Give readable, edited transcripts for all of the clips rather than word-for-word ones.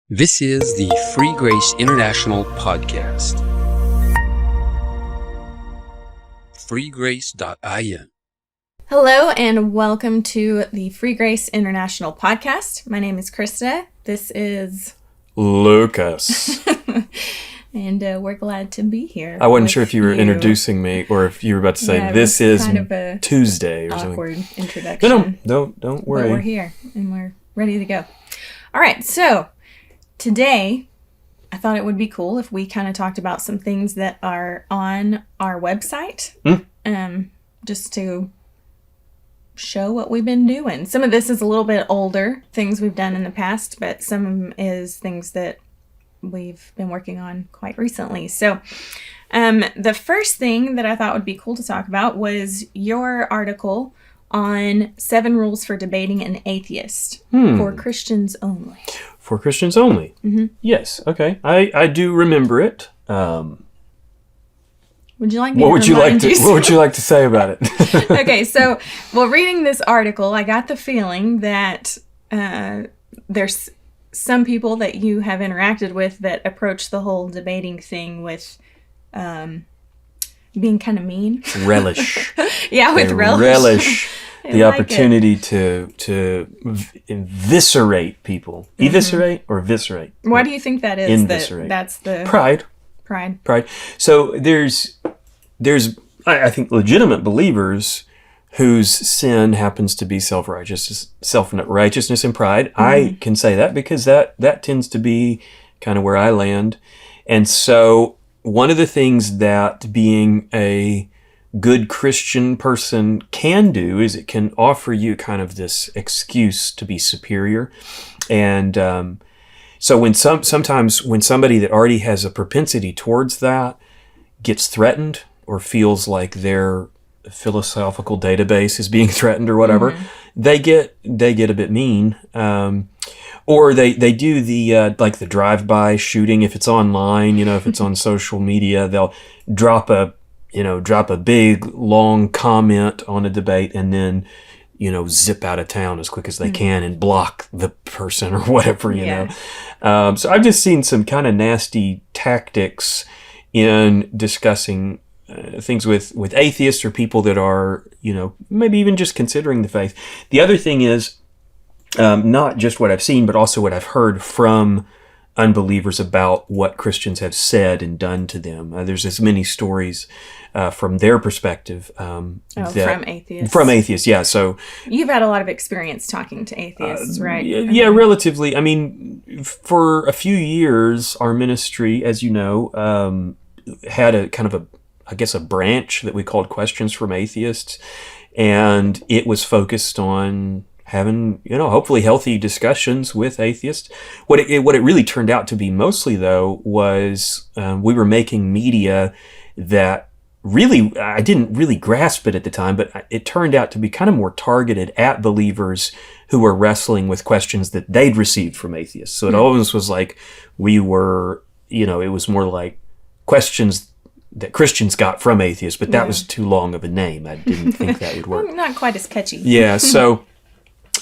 This is the Free Grace International Podcast. freegrace.in. Hello and welcome to the Free Grace International Podcast. My name is Kristah. This is Lucas. and we're glad to be here. I wasn't sure if you were introducing me or if you were about to say this is kind of a Tuesday or awkward something. introduction. No, don't worry. But we're here and we're ready to go. All right, so today I thought it would be cool if we kind of talked about some things that are on our website, just to show what we've been doing. Some of this is a little bit older, things we've done in the past, but some of them is things that we've been working on quite recently. So the first thing that I thought would be cool to talk about was your article on 7 rules for debating an atheist for Christians only. For Christians only? Mm-hmm. Yes, okay. I do remember it. Would you like me what to would you remind like to What would you like to say about it? Okay, so, reading this article, I got the feeling that there's some people that you have interacted with that approach the whole debating thing with being kind of mean. Relish. Yeah, with relish. Relish the opportunity to eviscerate people. Mm-hmm. Eviscerate or viscerate? Why do you think that is? Inviscerate. That's the... Pride. So there's I think legitimate believers whose sin happens to be self-righteousness and pride. Mm-hmm. I can say that because that tends to be kind of where I land. And so one of the things that being a good Christian person can do is it can offer you kind of this excuse to be superior. And so sometimes when somebody that already has a propensity towards that gets threatened or feels like their philosophical database is being threatened or whatever, they get a bit mean. Or they do the like the drive-by shooting. If it's online, if it's on social media, they'll drop a big long comment on a debate and then zip out of town as quick as they can and block the person or whatever, you know. So I've just seen some kind of nasty tactics in discussing things with atheists or people that are, maybe even just considering the faith. The other thing is not just what I've seen, but also what I've heard from unbelievers about what Christians have said and done to them. There's as many stories from their perspective. From atheists. From atheists, yeah. So you've had a lot of experience talking to atheists, right? Yeah, relatively. I mean, for a few years, our ministry, as you know, had a kind of a branch that we called Questions from Atheists, and it was focused on having, hopefully healthy discussions with atheists. What it really turned out to be mostly, though, was we were making media that really, I didn't really grasp it at the time, but it turned out to be kind of more targeted at believers who were wrestling with questions that they'd received from atheists. So it always was like we were, it was more like questions that Christians got from atheists, but that was too long of a name. I didn't think that would work. Not quite as catchy. Yeah, so...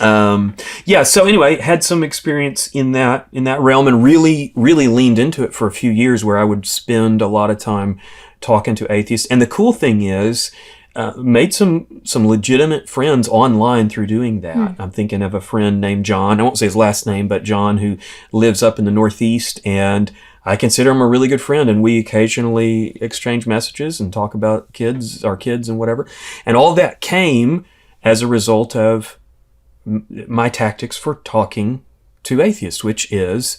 so anyway, had some experience in that realm and really leaned into it for a few years where I would spend a lot of time talking to atheists. And the cool thing is, made some legitimate friends online through doing that. I'm thinking of a friend named John. I won't say his last name, but John, who lives up in the Northeast, and I consider him a really good friend, and we occasionally exchange messages and talk about our kids and whatever. And all that came as a result of my tactics for talking to atheists, which is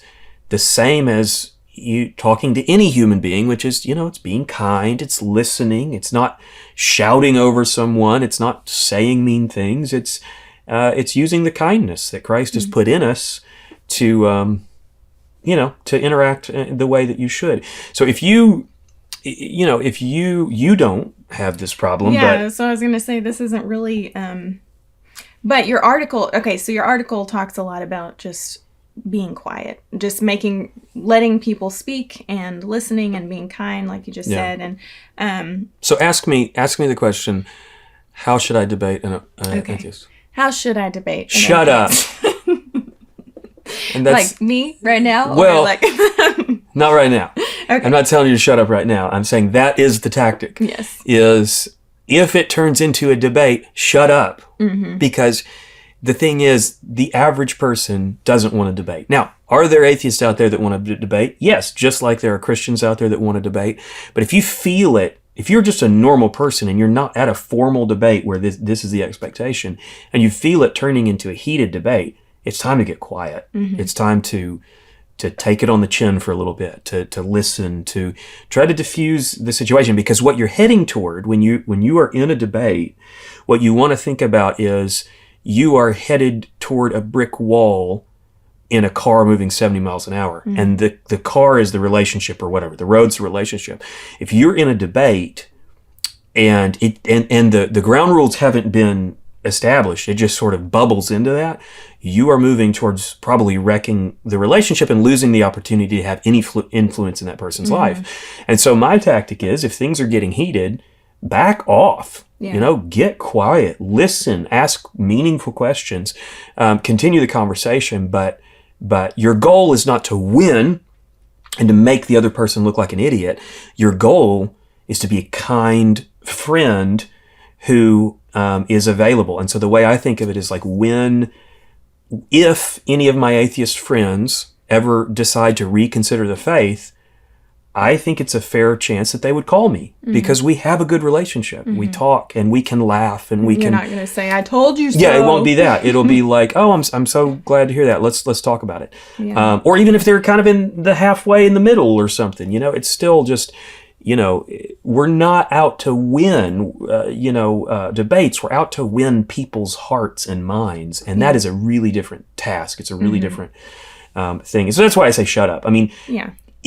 the same as you talking to any human being, which is, it's being kind, it's listening, it's not shouting over someone, it's not saying mean things, it's using the kindness that Christ has put in us to, to interact the way that you should. So if you don't have this problem. So I was going to say, this isn't really, but your article talks a lot about just being quiet, just letting people speak and listening and being kind, like you just said. And so ask me the question: how should I debate an atheist? How should I debate? Shut up. And that's like me right now? Well, or like not right now. Okay. I'm not telling you to shut up right now. I'm saying that is the tactic. Yes. Is if it turns into a debate, shut up. Because the thing is, the average person doesn't want to debate. Now, are there atheists out there that want to debate? Yes, just like there are Christians out there that want to debate. But if you feel it, if you're just a normal person and you're not at a formal debate where this is the expectation, and you feel it turning into a heated debate, it's time to get quiet. It's time to take it on the chin for a little bit, to listen, to try to diffuse the situation. Because what you're heading toward when you are in a debate, what you want to think about is you are headed toward a brick wall in a car moving 70 miles an hour. And the car is the relationship or whatever. The road's the relationship. If you're in a debate and the ground rules haven't been established, it just sort of bubbles into that, you are moving towards probably wrecking the relationship and losing the opportunity to have any influence in that person's life. And so my tactic is, if things are getting heated, back off. Get quiet, listen, ask meaningful questions, continue the conversation, but your goal is not to win and to make the other person look like an idiot. Your goal is to be a kind friend who is available. And so the way I think of it is like, if any of my atheist friends ever decide to reconsider the faith, I think it's a fair chance that they would call me because we have a good relationship. We talk and we can laugh and we can. You're not going to say, I told you so. Yeah, it won't be that. It'll be like, oh, I'm so glad to hear that. Let's talk about it. Yeah. Or even if they're kind of in the halfway in the middle or something, it's still just, we're not out to win, debates. We're out to win people's hearts and minds. And that is a really different task. It's a really different thing. So that's why I say shut up. I mean,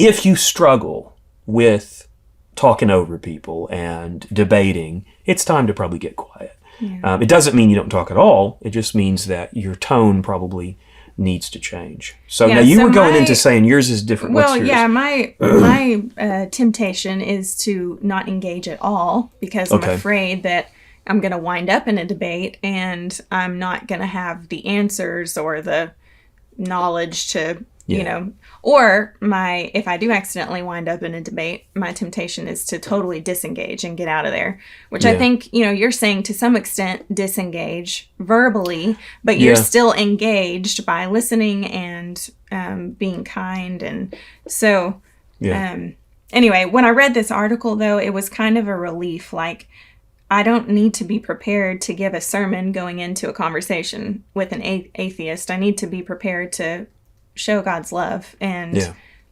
if you struggle with talking over people and debating, it's time to probably get quiet. It doesn't mean you don't talk at all. It just means that your tone probably needs to change. So now you were going into saying yours is different. Well, What's yours? yeah, my temptation is to not engage at all because I'm afraid that I'm going to wind up in a debate and I'm not going to have the answers or the knowledge to, or if I do accidentally wind up in a debate, my temptation is to totally disengage and get out of there, which I think, you're saying to some extent disengage verbally, but you're still engaged by listening and being kind. And so, anyway, when I read this article though, it was kind of a relief. Like, I don't need to be prepared to give a sermon going into a conversation with an atheist. I need to be prepared to show God's love. And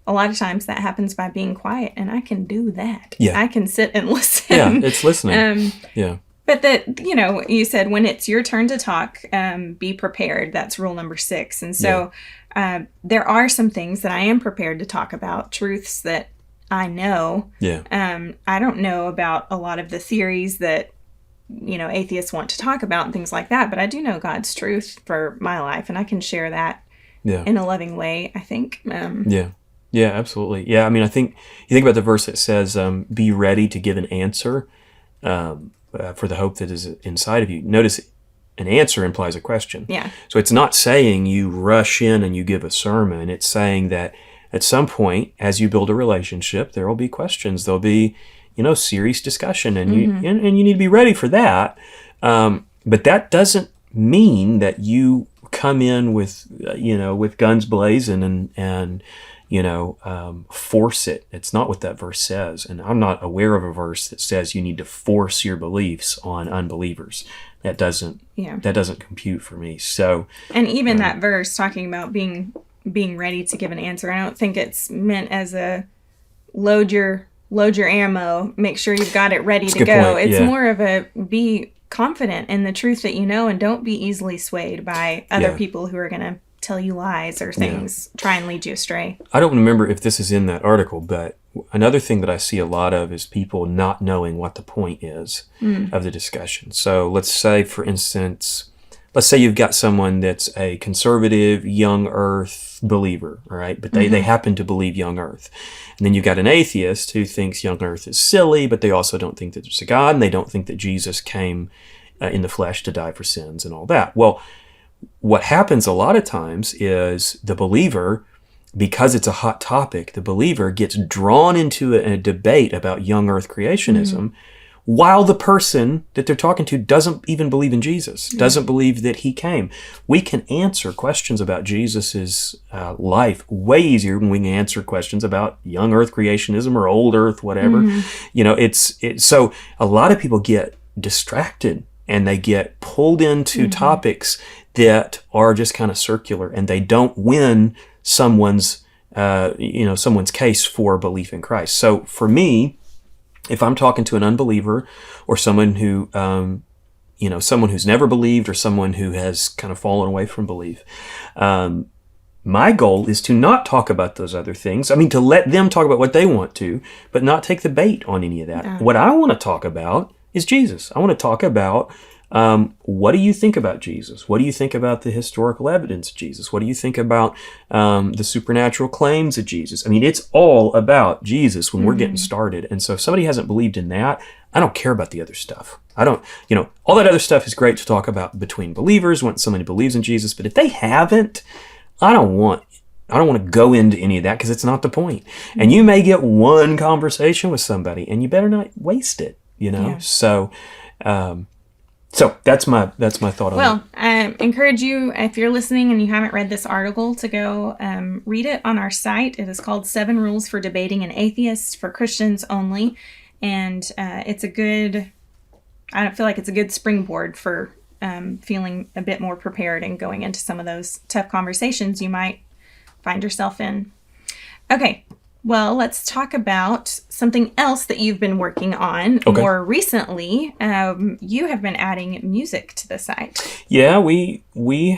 a lot of times that happens by being quiet, and I can do that. I can sit and listen. Yeah, it's listening. But that, you said when it's your turn to talk, be prepared. That's rule number 6. And so there are some things that I am prepared to talk about, truths that I know. I don't know about a lot of the theories that, atheists want to talk about and things like that, but I do know God's truth for my life, and I can share that in a loving way, I think. Yeah, absolutely. Yeah, I mean, I think you think about the verse that says, be ready to give an answer for the hope that is inside of you. Notice an answer implies a question. So it's not saying you rush in and you give a sermon. It's saying that at some point, as you build a relationship, there will be questions. There'll be, serious discussion, and you need to be ready for that. But that doesn't mean that you come in with guns blazing and force it. It's not what that verse says. And I'm not aware of a verse that says you need to force your beliefs on unbelievers. That doesn't compute for me. So, and even that verse talking about being ready to give an answer, I don't think it's meant as a load your ammo, make sure you've got it ready to go. Point. It's more of a be confident in the truth that you know, and don't be easily swayed by other people who are going to tell you lies or things, try and lead you astray. I don't remember if this is in that article, but another thing that I see a lot of is people not knowing what the point is of the discussion. So let's say, for instance, you've got someone that's a conservative, young earth believer, all right? But they happen to believe young earth. And then you've got an atheist who thinks young earth is silly, but they also don't think that there's a God, and they don't think that Jesus came in the flesh to die for sins and all that. Well, what happens a lot of times is the believer, because it's a hot topic, the believer gets drawn into a debate about young earth creationism, while the person that they're talking to doesn't even believe in Jesus, doesn't believe that he came. We can answer questions about Jesus's life way easier than we can answer questions about young earth creationism or old earth, whatever. You know, it's so a lot of people get distracted and they get pulled into topics that are just kind of circular, and they don't win someone's case for belief in Christ. So for me, if I'm talking to an unbeliever or someone who, someone who's never believed or someone who has kind of fallen away from belief, my goal is to not talk about those other things. I mean, to let them talk about what they want to, but not take the bait on any of that. What I want to talk about is Jesus. I want to talk about what do you think about Jesus? What do you think about the historical evidence of Jesus? What do you think about the supernatural claims of Jesus? I mean, it's all about Jesus when we're getting started. And so if somebody hasn't believed in that, I don't care about the other stuff. I don't, all that other stuff is great to talk about between believers when somebody believes in Jesus. But if they haven't, I don't want to go into any of that because it's not the point. And you may get one conversation with somebody and you better not waste it, Yeah. So that's my thought on it. Well, I encourage you, if you're listening and you haven't read this article, to go read it on our site. It is called 7 Rules for Debating an Atheist for Christians Only. And it's a good, I feel like it's a good springboard for feeling a bit more prepared and going into some of those tough conversations you might find yourself in. Okay. Well, let's talk about something else that you've been working on more recently. You have been adding music to the site. Yeah, we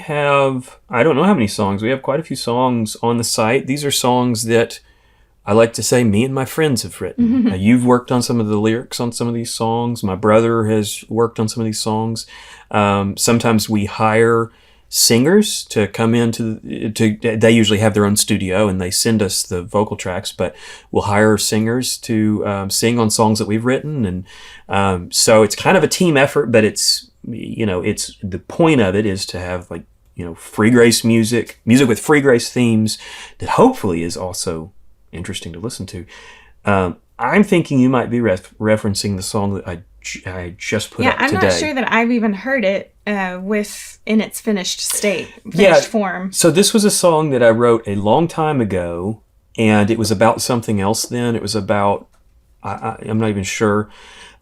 have, I don't know how many songs. We have quite a few songs on the site. These are songs that I like to say me and my friends have written. You've worked on some of the lyrics on some of these songs. My brother has worked on some of these songs. Sometimes we hire singers to come in they usually have their own studio and they send us the vocal tracks, but we'll hire singers to sing on songs that we've written. And so it's kind of a team effort, but it's the point of it is to have free grace music with free grace themes that hopefully is also interesting to listen to. I'm thinking you might be referencing the song that I just put up today. Yeah, I'm not sure that I've even heard it in its finished state, form. So this was a song that I wrote a long time ago, and it was about something else then. It was about, I'm not even sure.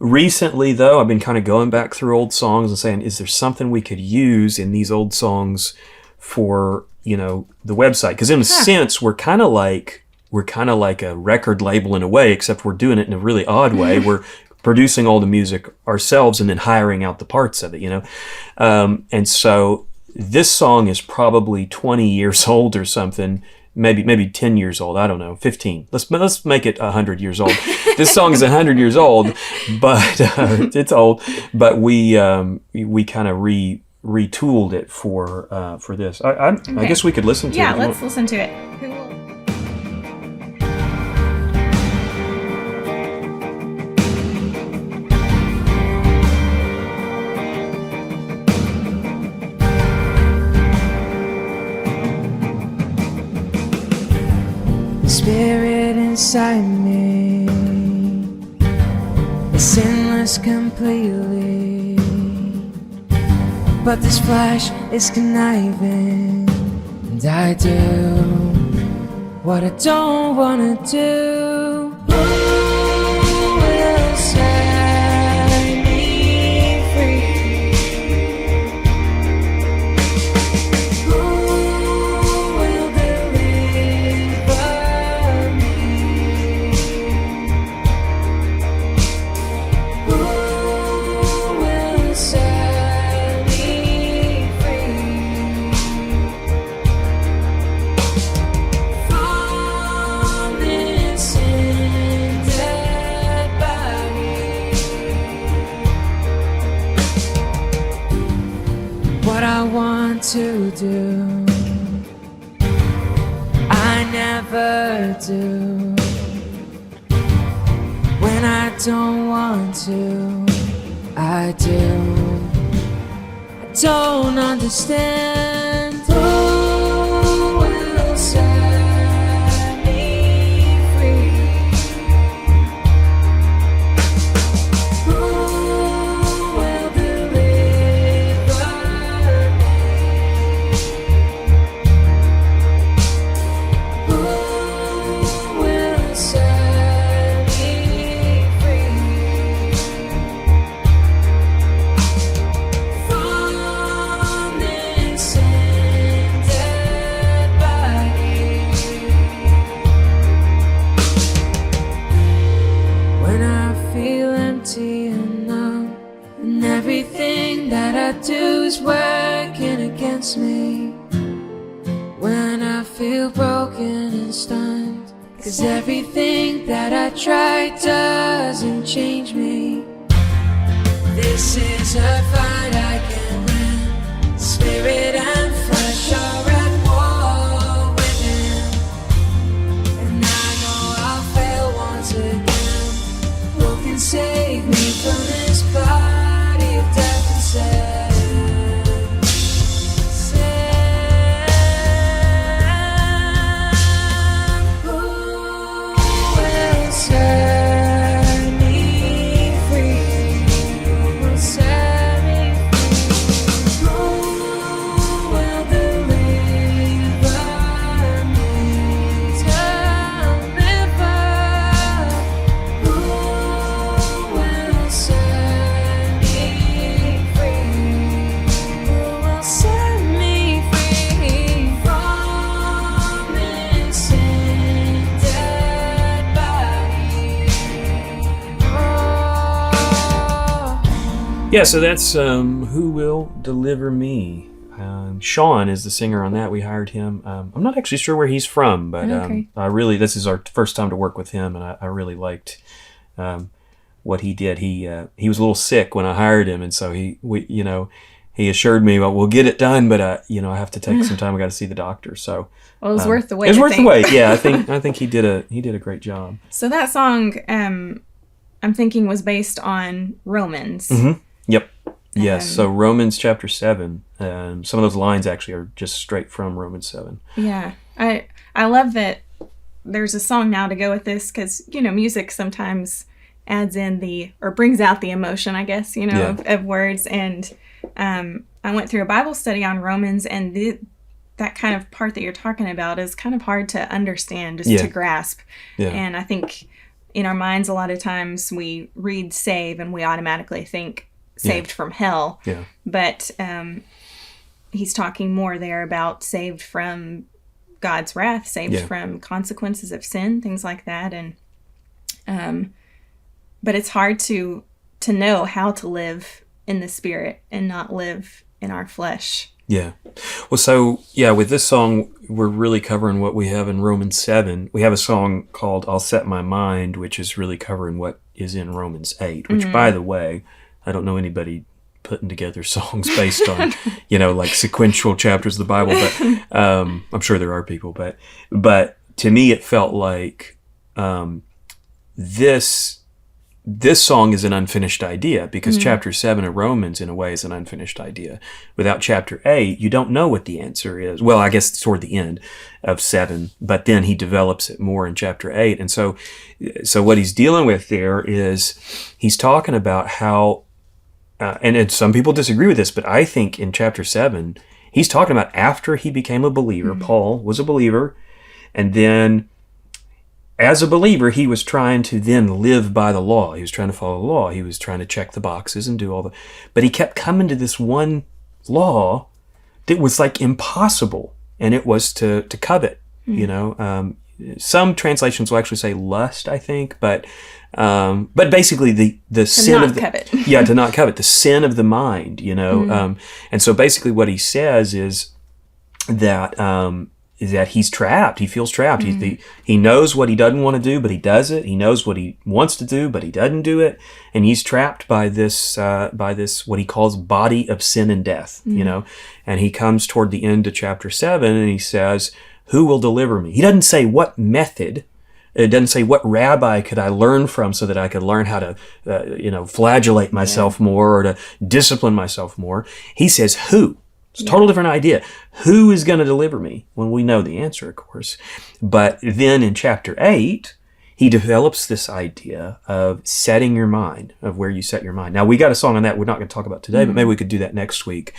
Recently, though, I've been kind of going back through old songs and saying, is there something we could use in these old songs for, the website? Because in a sense, we're kind of like a record label in a way, except we're doing it in a really odd way. We're producing all the music ourselves and then hiring out the parts of it, and so this song is probably 20 years old or something, maybe 10 years old. I don't know, 15. Let's make it 100 years old. This song is 100 years old, but it's old. But we kind of retooled it for this. I guess we could listen to it. Yeah, let's listen to it. Spirit inside me is sinless completely, but this flesh is conniving, and I do what I don't want to do. Who will set me free? Who will deliver me? Who will set me free from this sin dead body? What I want to do, I never do. When I don't want to, I do. I don't understand fix me when I feel broken and stunned. 'Cause everything that I try doesn't change me. This is a fight I can win. Spirit and flesh are at war within, and I know I'll fail once again. Who can save me from this body of death and sin? Yeah, so that's Who Will Deliver Me. Sean is the singer on that. We hired him. I'm not actually sure where he's from, but this is our first time to work with him, and I really liked what he did. He was a little sick when I hired him, and so he assured me, well, we'll get it done, but I have to take some time. I got to see the doctor. So well, it was worth the wait. It was worth the wait. Yeah, I think he did a great job. So that song, I'm thinking, was based on Romans. Mm-hmm. Yep. Yes. So Romans chapter 7. Some of those lines actually are just straight from Romans 7. Yeah. I love that there's a song now to go with this, because, music sometimes adds in or brings out the emotion, I guess, of words. And I went through a Bible study on Romans, and that kind of part that you're talking about is kind of hard to understand, just to grasp. Yeah. And I think in our minds, a lot of times we read save and we automatically think saved from hell. Yeah. But he's talking more there about saved from God's wrath, saved from consequences of sin, things like that. And but it's hard to know how to live in the Spirit and not live in our flesh. Yeah. Well, so, with this song, we're really covering what we have in Romans 7. We have a song called I'll Set My Mind, which is really covering what is in Romans 8, which, by the way, I don't know anybody putting together songs based on, like sequential chapters of the Bible, but I'm sure there are people. But to me, it felt like this song is an unfinished idea, because chapter 7 of Romans, in a way, is an unfinished idea. Without chapter 8, you don't know what the answer is. Well, I guess toward the end of 7, but then he develops it more in chapter 8. And so what he's dealing with there is he's talking about how, and some people disagree with this, but I think in chapter 7, he's talking about after he became a believer. Paul was a believer, and then as a believer, he was trying to then live by the law. He was trying to follow the law. He was trying to check the boxes and do but he kept coming to this one law that was like impossible, and it was to covet. Some translations will actually say lust, I think, but basically the sin of covet. To not covet, the sin of the mind. And so basically what he says is that he's trapped. He feels trapped. He knows what he doesn't want to do, but he does it. He knows what he wants to do, but he doesn't do it. And he's trapped by this what he calls body of sin and death. And he comes toward the end of chapter 7, and he says, "Who will deliver me?" He doesn't say what method. It doesn't say what rabbi could I learn from so that I could learn how to, flagellate myself more or to discipline myself more. He says, "Who?" It's a total different idea. Who is going to deliver me? Well, we know the answer, of course. But then in chapter 8, he develops this idea of setting your mind, of where you set your mind. Now, we got a song on that we're not going to talk about today, but maybe we could do that next week,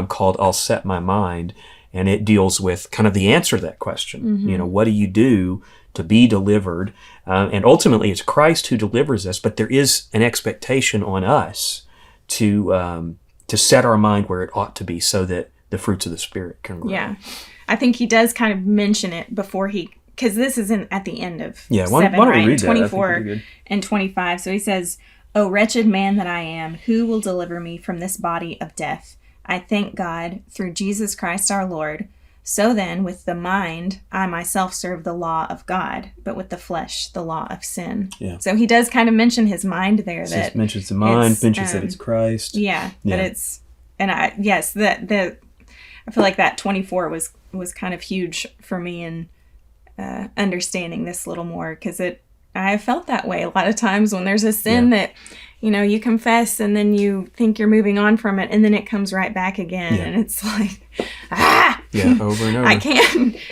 called I'll Set My Mind. And it deals with kind of the answer to that question. What do you do to be delivered? And ultimately, it's Christ who delivers us, but there is an expectation on us to set our mind where it ought to be, so that the fruits of the Spirit can grow. Yeah. I think he does kind of mention it before because this isn't at the end of 7, why don't right? we read that? 24 and 25. So he says, "O wretched man that I am, who will deliver me from this body of death? I thank God through Jesus Christ our Lord. So then, with the mind, I myself serve the law of God, but with the flesh, the law of sin. Yeah. So he does kind of mention his mind there. So That it mentions the mind, mentions that it's Christ. Yeah, Yeah. that it's, and I feel like that 24 was kind of huge for me in understanding this a little more, because I have felt that way a lot of times when there's a sin that, you know, you confess and then you think you're moving on from it and then it comes right back again. Yeah. And it's like, Yeah, over and over.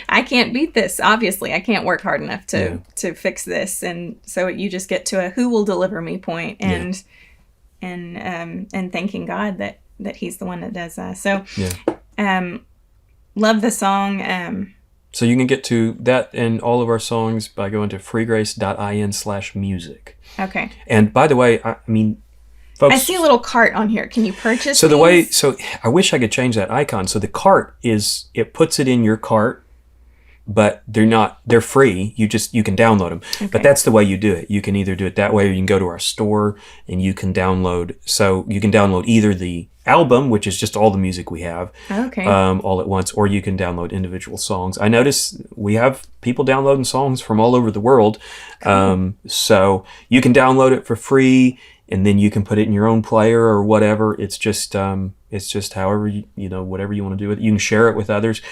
I can't beat this. Obviously, I can't work hard enough to fix this. And so you just get to a who will deliver me point, and thanking God that he's the one that does that. So, love the song. So you can get to that and all of our songs by going to freegrace.in/music. Okay. And by the way, I mean, folks, I see a little cart on here. Can you purchase so these? I wish I could change that icon. So the cart it puts it in your cart, but they're free. You can download them. Okay. But that's the way you do it. You can either do it that way, or you can go to our store and you can download. So you can download either the album, which is just all the music we have, all at once, or you can download individual songs. I notice we have people downloading songs from all over the world. Cool. So you can download it for free, and then you can put it in your own player or whatever. It's just however whatever you want to do with it. You can share it with others.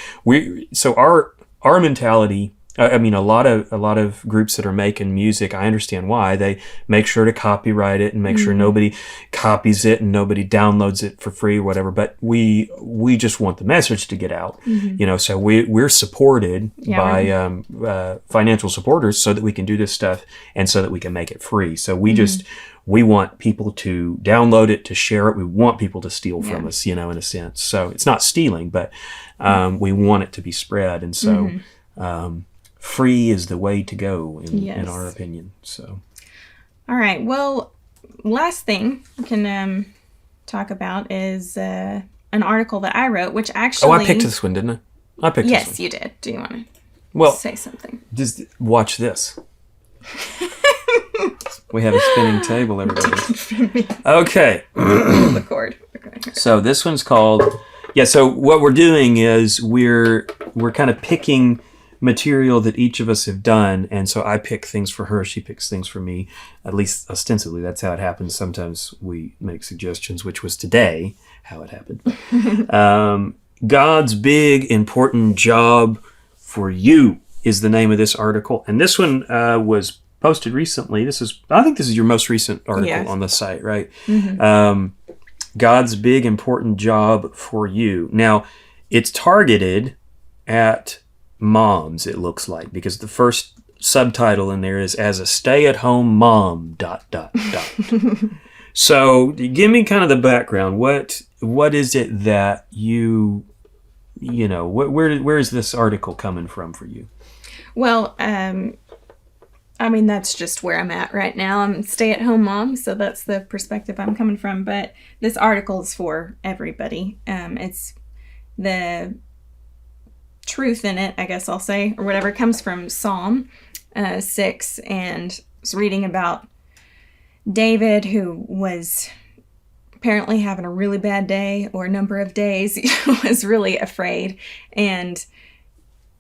Our mentality, I mean, a lot of groups that are making music, I understand why. They make sure to copyright it and make sure nobody copies it and nobody downloads it for free or whatever. But we just want the message to get out, so we're supported by financial supporters so that we can do this stuff and so that we can make it free. So we want people to download it, to share it. We want people to steal from us, in a sense. So it's not stealing, but we want it to be spread. And so free is the way to go, in our opinion. So, all right. Well, last thing we can talk about is an article that I wrote, which actually... Oh, I picked this one, didn't I? I picked this one. Yes, you did. Do you want to say something? Just watch this. We have a spinning table, everybody. Okay. The cord. Okay. So this one's called... Yeah, so what we're doing is we're kind of picking material that each of us have done, and so I pick things for her, she picks things for me, at least ostensibly. That's how it happens. Sometimes we make suggestions, which was today how it happened. God's Big Important Job for You is the name of this article, and this one was posted recently. I think this is your most recent article on the site, right? God's Big Important Job for You. Now, it's targeted at moms, it looks like, because the first subtitle in there is "As a Stay-at-Home Mom, ... So, give me kind of the background. What is it that where is this article coming from for you? Well, I mean, that's just where I'm at right now. I'm a stay-at-home mom, so that's the perspective I'm coming from. But this article is for everybody. It's the truth in it, I guess I'll say, or whatever, comes from Psalm 6, and was reading about David, who was apparently having a really bad day, or a number of days. He was really afraid, and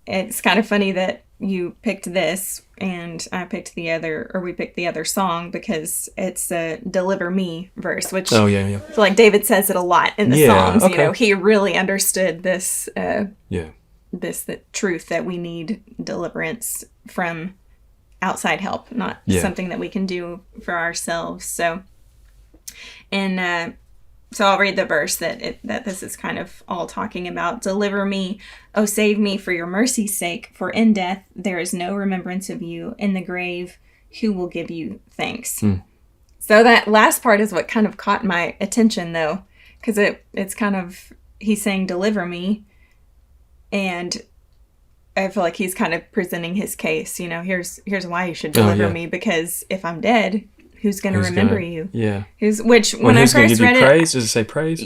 it's kind of funny that you picked this and I picked we picked the other song, because it's a Deliver Me verse, which I feel like David says it a lot in the Psalms. Okay. He really understood this the truth that we need deliverance from outside help, not something that we can do for ourselves. So I'll read the verse that this is kind of all talking about. Deliver me, O save me for your mercy's sake, for in death there is no remembrance of you. In the grave, who will give you thanks? So that last part is what kind of caught my attention, though, because it's kind of, he's saying deliver me, and I feel like he's kind of presenting his case. Here's why you should deliver me, because if I'm dead, who's going to remember you? Yeah. When I first read praise? Does it say praise?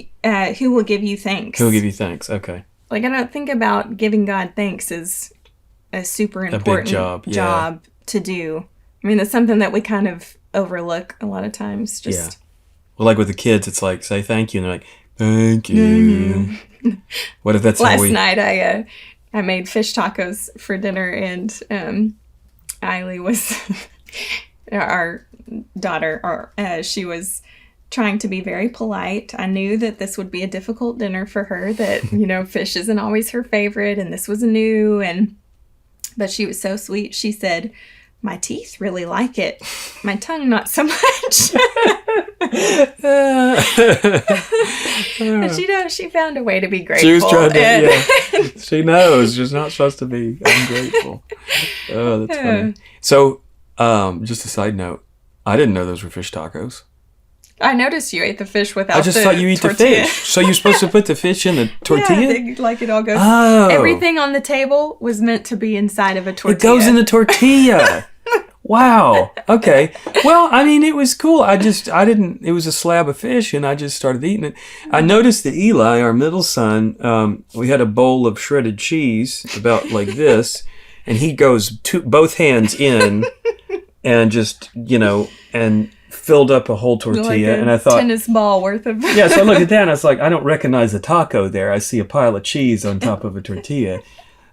Who will give you thanks? Who will give you thanks? Okay. Like, I don't think about giving God thanks as a super important job to do. I mean, that's something that we kind of overlook a lot of times. Well, like with the kids, it's like, say thank you, and they're like, Thank you. What if that's Last night I made fish tacos for dinner, and Eiley was our daughter, she was trying to be very polite. I knew that this would be a difficult dinner for her, that fish isn't always her favorite, and this was new, but she was so sweet. She said, "My teeth really like it. My tongue not so much." And she found a way to be grateful. She was trying to, she knows she's not supposed to be ungrateful. Oh, that's funny. So, just a side note, I didn't know those were fish tacos. I noticed you ate the fish without. I just thought you eat tortilla. the fish. So you're supposed to put the fish in the tortilla? Yeah, like it all goes. Oh. Everything on the table was meant to be inside of a tortilla. It goes in the tortilla. Wow. Okay. Well, I mean, it was cool. I didn't, it was a slab of fish and I just started eating it. I noticed that Eli, our middle son, we had a bowl of shredded cheese about like this, and he goes both hands in and just, and filled up a whole tortilla. Like and I thought, tennis ball worth of. yeah. So I looked at that and I was like, I don't recognize a taco there. I see a pile of cheese on top of a tortilla.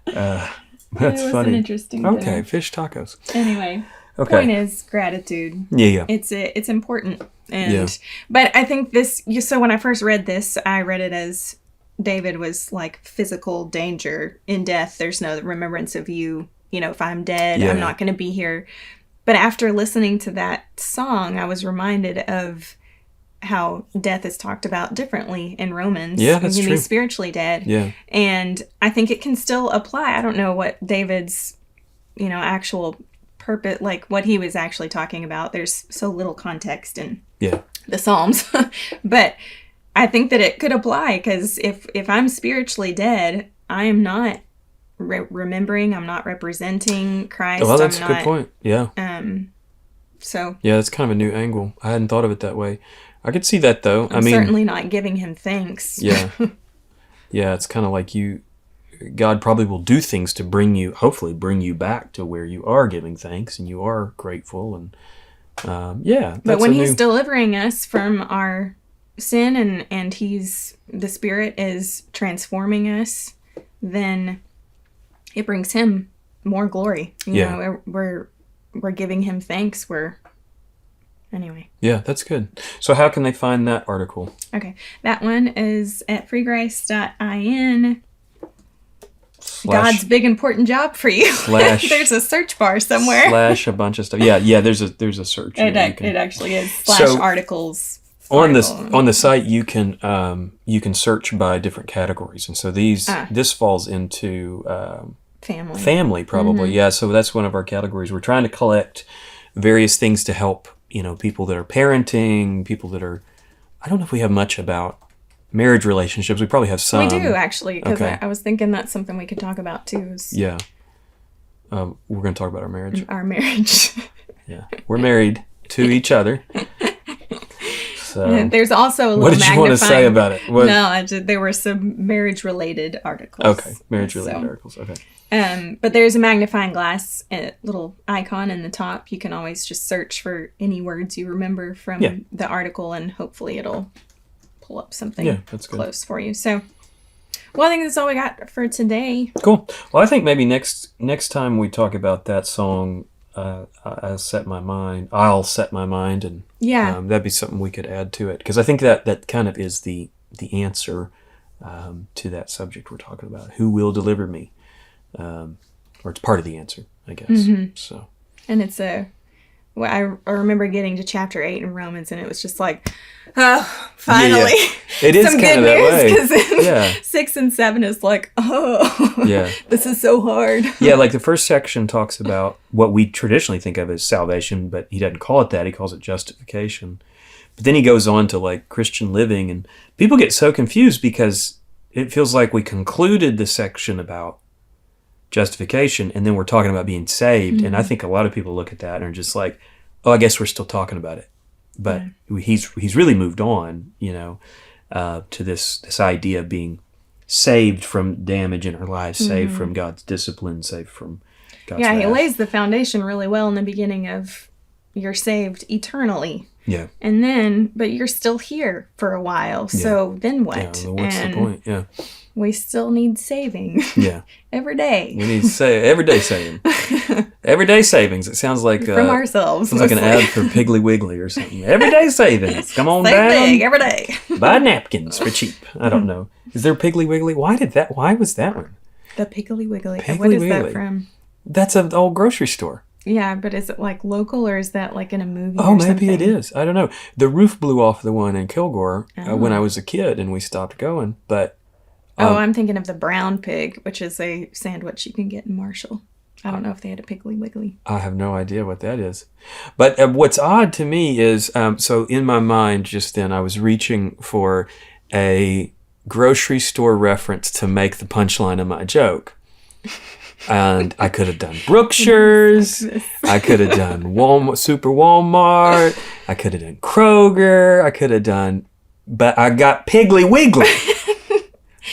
That's it was funny. An interesting Okay. dinner. Fish tacos. Anyway. Okay. Point is gratitude. Yeah. It's important. But I think so when I first read this, I read it as David was like physical danger in death. There's no remembrance of you. If I'm dead, I'm not going to be here. But after listening to that song, I was reminded of how death is talked about differently in Romans. Yeah, that's you can true. be spiritually dead. Yeah. And I think it can still apply. I don't know what David's, actual purpose, like what he was actually talking about. There's so little context in the Psalms. But I think that it could apply, because if I'm spiritually dead, I am not remembering, I'm not representing Christ. Well, that's a good point. Yeah. So. Yeah, that's kind of a new angle. I hadn't thought of it that way. I could see that, though. I'm certainly not giving him thanks. Yeah. Yeah, it's kind of like God probably will do things to hopefully bring you back to where you are giving thanks and you are grateful. And but when he's delivering us from our sin and the Spirit is transforming us, then it brings him more glory. We're giving him thanks. Anyway. Yeah, that's good. So how can they find that article? Okay. That one is at freegrace.in. God's big important job for you. There's a search bar somewhere. / a bunch of stuff. Yeah. There's a search. It actually is / articles. On the site you can search by different categories, and so this falls into family probably. Yeah, so that's one of our categories. We're trying to collect various things to help people that are parenting, people that are, I don't know if we have much about marriage relationships. We probably have some. We do, actually, because I was thinking that's something we could talk about too. Yeah. We're going to talk about our marriage. Our marriage. Yeah. We're married to each other. So, there's also a little what did you want to say about it? No, there were some marriage-related articles. Okay, marriage-related articles. Okay. But there's a magnifying glass, a little icon in the top. You can always just search for any words you remember from the article, and hopefully it'll pull up something that's good. Close for you. So, well, I think that's all we got for today. Cool. Well, I think maybe next time we talk about that song, I'll set my mind, and that'd be something we could add to it, because I think that kind of is the answer to that subject we're talking about. Who will deliver me? Or it's part of the answer, I guess. Mm-hmm. So, and it's I remember getting to chapter 8 in Romans, and it was just like, oh, finally. It is some kind good of that news, way. 'cause 6 and 7 is like, this is so hard. Yeah, like the first section talks about what we traditionally think of as salvation, but he doesn't call it that. He calls it justification. But then he goes on to like Christian living, and people get so confused because it feels like we concluded the section about justification, and then we're talking about being saved. And I think a lot of people look at that and are just like, oh, I guess we're still talking about it. But he's really moved on, to this idea of being saved from damage in our lives, saved from God's discipline, saved from God's wrath. He lays the foundation really well in the beginning of you're saved eternally. Yeah. And then, but you're still here for a while. So then what? Yeah, what's the point? Yeah. We still need saving. Yeah. Every day. We need everyday saving. Everyday savings. It sounds like From ourselves. Sounds like an ad for Piggly Wiggly or something. Everyday savings. Come on Same down. thing, every day. Buy napkins for cheap. I don't know. Is there Piggly Wiggly? Why was that one? The Piggly Wiggly. Piggly What is Wiggly. that from? That's an old grocery store. Yeah, but is it like local or is that like in a movie? Oh, or maybe something? it is. I don't know. The roof blew off the one in Kilgore when I was a kid and we stopped going. But I'm thinking of the brown pig, which is a sandwich you can get in Marshall. I don't know if they had a Piggly Wiggly. I have no idea what that is. But what's odd to me is, so in my mind just then, I was reaching for a grocery store reference to make the punchline of my joke. And I could have done Brookshire's. I could have done Super Walmart. I could have done Kroger. I could have done, but I got Piggly Wiggly.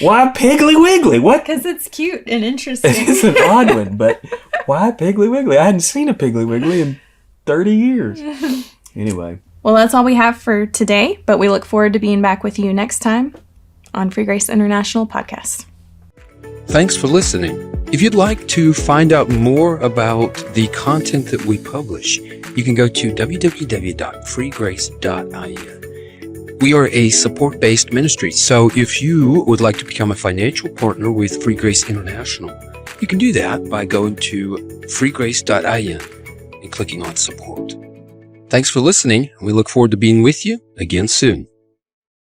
Why Piggly Wiggly? What? Because it's cute and interesting. It's an odd one, but why Piggly Wiggly? I hadn't seen a Piggly Wiggly in 30 years. Anyway. Well, that's all we have for today, but we look forward to being back with you next time on Free Grace International Podcast. Thanks for listening. If you'd like to find out more about the content that we publish, you can go to www.freegrace.in. We are a support-based ministry, so if you would like to become a financial partner with Free Grace International, you can do that by going to freegrace.in and clicking on support. Thanks for listening. We look forward to being with you again soon.